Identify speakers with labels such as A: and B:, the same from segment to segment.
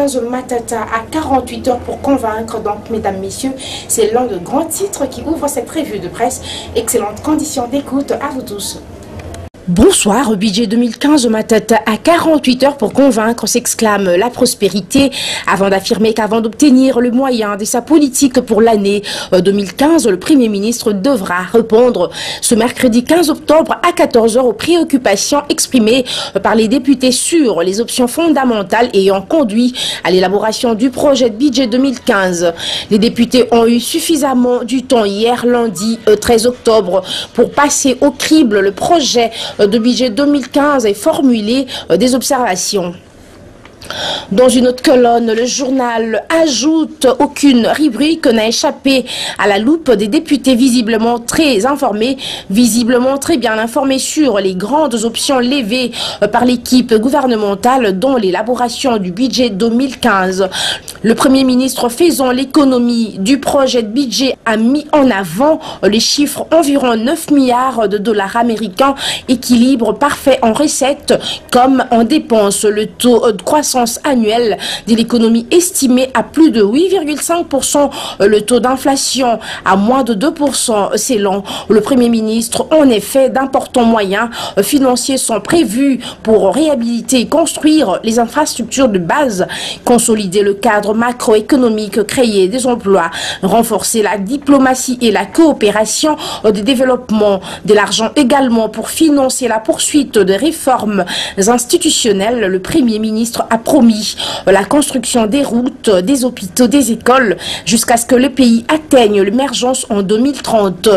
A: 2015, Matata à 48 heures pour convaincre. Donc, mesdames, messieurs, c'est l'un de grands titres qui ouvre cette revue de presse. Excellentes conditions d'écoute à vous tous. Bonsoir, budget 2015 Matata à 48 heures pour convaincre, s'exclame la prospérité, avant d'affirmer qu'avant d'obtenir le moyen de sa politique pour l'année 2015, le Premier ministre devra répondre ce mercredi 15 octobre à 14 heures aux préoccupations exprimées par les députés sur les options fondamentales ayant conduit à l'élaboration du projet de budget 2015. Les députés ont eu suffisamment du temps hier, lundi 13 octobre, pour passer au crible le projet de budget 2015 et formuler des observations. Dans une autre colonne, le journal ajoute aucune rubrique n'a échappé à la loupe des députés visiblement très informés, visiblement très bien informés sur les grandes options levées par l'équipe gouvernementale dans l'élaboration du budget 2015. Le Premier ministre faisant l'économie du projet de budget a mis en avant les chiffres environ 9 milliards de dollars américains, équilibre parfait en recettes comme en dépenses, le taux de croissance annuelle de l'économie estimé à plus de 8,5%, le taux d'inflation à moins de 2%. Selon le Premier ministre, en effet, d'importants moyens financiers sont prévus pour réhabiliter et construire les infrastructures de base, consolider le cadre macroéconomique, créer des emplois, renforcer la diplomatie et la coopération de développement, de l'argent également pour financer la poursuite des réformes institutionnelles. Le Premier ministre a promis la construction des routes, des hôpitaux, des écoles, jusqu'à ce que le pays atteigne l'émergence en 2030.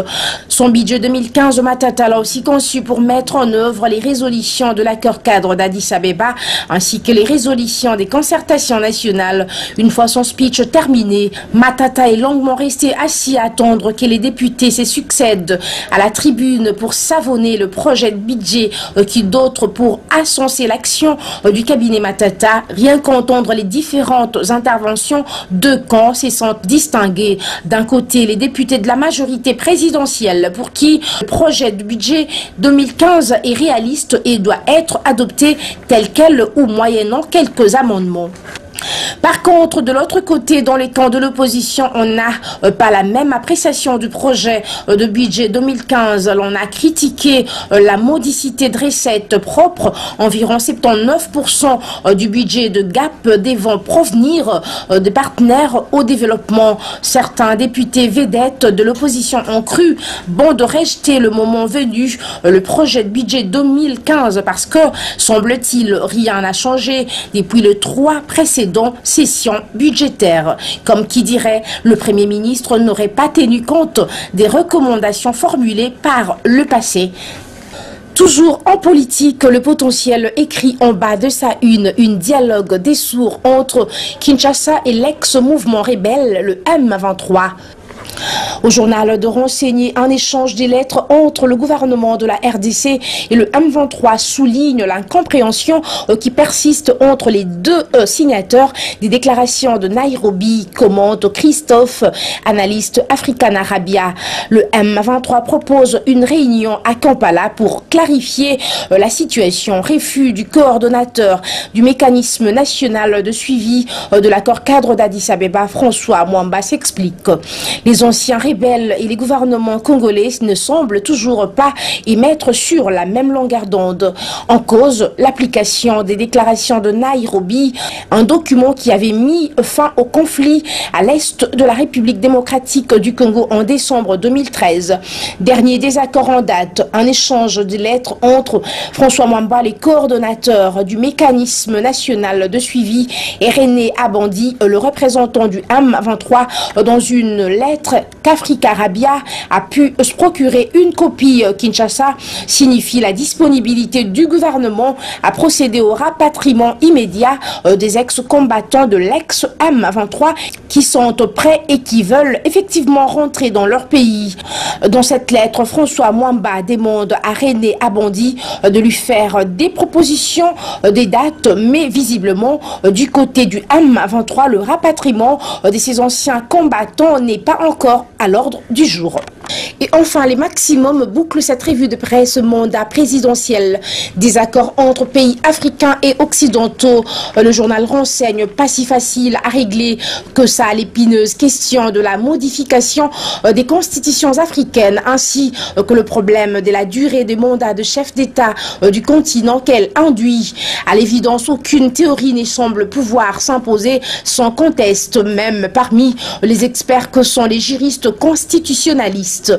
A: Son budget 2015 Matata l'a aussi conçu pour mettre en œuvre les résolutions de l'accord cadre d'Addis Abeba, ainsi que les résolutions des concertations nationales. Une fois son speech terminé, Matata est longuement resté assis à attendre que les députés se succèdent à la tribune pour savonner le projet de budget, qui d'autres pour ascenser l'action du cabinet Matata. Rien qu'entendre les différentes interventions, deux camps se sont distingués. D'un côté, les députés de la majorité présidentielle pour qui le projet de budget 2015 est réaliste et doit être adopté tel quel ou moyennant quelques amendements. Par contre, de l'autre côté, dans les camps de l'opposition, on n'a pas la même appréciation du projet de budget 2015. L'on a critiqué la modicité de recettes propres. Environ 79% du budget de GAP devant provenir des partenaires au développement. Certains députés vedettes de l'opposition ont cru bon de rejeter le moment venu le projet de budget 2015 parce que, semble-t-il, rien n'a changé depuis le 3 précédent session budgétaire. Comme qui dirait, le Premier ministre n'aurait pas tenu compte des recommandations formulées par le passé. Toujours en politique, le potentiel écrit en bas de sa une dialogue des sourds entre Kinshasa et l'ex-mouvement rebelle, le M23. Au journal de renseigner un échange des lettres entre le gouvernement de la RDC et le M23 souligne l'incompréhension qui persiste entre les deux signataires des déclarations de Nairobi, commente Christophe, analyste African Arabia. Le M23 propose une réunion à Kampala pour clarifier la situation. Refus du coordonnateur du mécanisme national de suivi de l'accord cadre d'Addis Abeba, François Mwamba, s'explique. Les anciens rebelles et les gouvernements congolais ne semblent toujours pas y mettre sur la même longueur d'onde. En cause, l'application des déclarations de Nairobi, un document qui avait mis fin au conflit à l'est de la République démocratique du Congo en décembre 2013. Dernier désaccord en date, un échange de lettres entre François Mwamba, les coordonnateurs du mécanisme national de suivi, et René Abandi, le représentant du M23, dans une lettre qu'Africa Arabia a pu se procurer une copie. Kinshasa signifie la disponibilité du gouvernement à procéder au rapatriement immédiat des ex-combattants de l'ex-M23 qui sont prêts et qui veulent effectivement rentrer dans leur pays. Dans cette lettre, François Mwamba demande à René Abandi de lui faire des propositions, des dates, mais visiblement du côté du M23, le rapatriement de ces anciens combattants n'est pas encore à l'ordre du jour. Et enfin, les maximums bouclent cette revue de presse mandat présidentiel. Des accords entre pays africains et occidentaux. Le journal renseigne pas si facile à régler que ça l'épineuse question de la modification des constitutions africaines, ainsi que le problème de la durée des mandats de chefs d'État du continent qu'elle induit. À l'évidence, aucune théorie ne semble pouvoir s'imposer sans conteste, même parmi les experts que sont les juristes constitutionnalistes.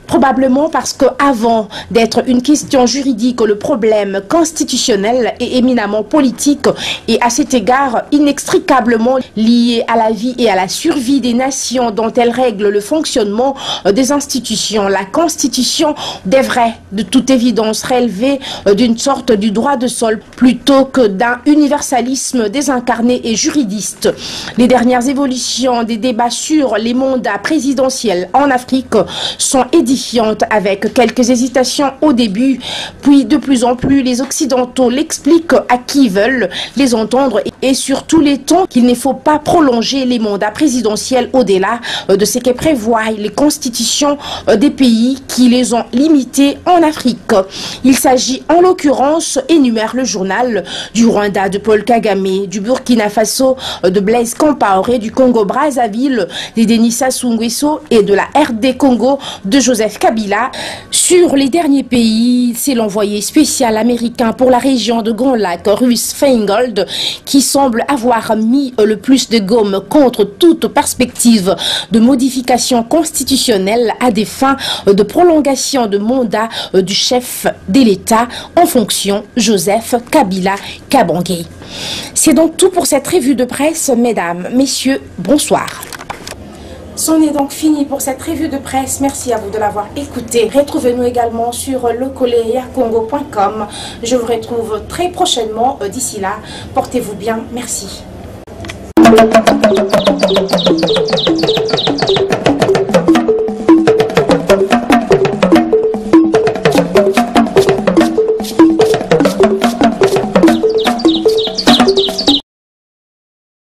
A: Probablement parce que avant d'être une question juridique, le problème constitutionnel est éminemment politique et à cet égard inextricablement lié à la vie et à la survie des nations dont elle règle le fonctionnement des institutions. La Constitution devrait de toute évidence relever d'une sorte du droit de sol plutôt que d'un universalisme désincarné et juridiste. Les dernières évolutions des débats sur les mandats présidentiels en Afrique sont édifiantes, avec quelques hésitations au début, puis de plus en plus les Occidentaux l'expliquent à qui veulent les entendre et sur tous les tons qu'il ne faut pas prolonger les mandats présidentiels au-delà de ce que prévoient les constitutions des pays qui les ont limités en Afrique. Il s'agit en l'occurrence, énumère le journal, du Rwanda de Paul Kagame, du Burkina Faso de Blaise Compaoré, du Congo-Brazzaville de Denis Sassou Nguesso et de la RD Congo de Joseph Kabila. Sur les derniers pays, c'est l'envoyé spécial américain pour la région de Grand Lac, Russ Feingold, qui semble avoir mis le plus de gomme contre toute perspective de modification constitutionnelle à des fins de prolongation de mandat du chef de l'État en fonction, Joseph Kabila Kabange. C'est donc tout pour cette revue de presse, mesdames, messieurs, bonsoir. C'en est donc fini pour cette revue de presse. Merci à vous de l'avoir écouté. Retrouvez-nous également sur lecoléacongo.com. Je vous retrouve très prochainement. D'ici là, portez-vous bien. Merci.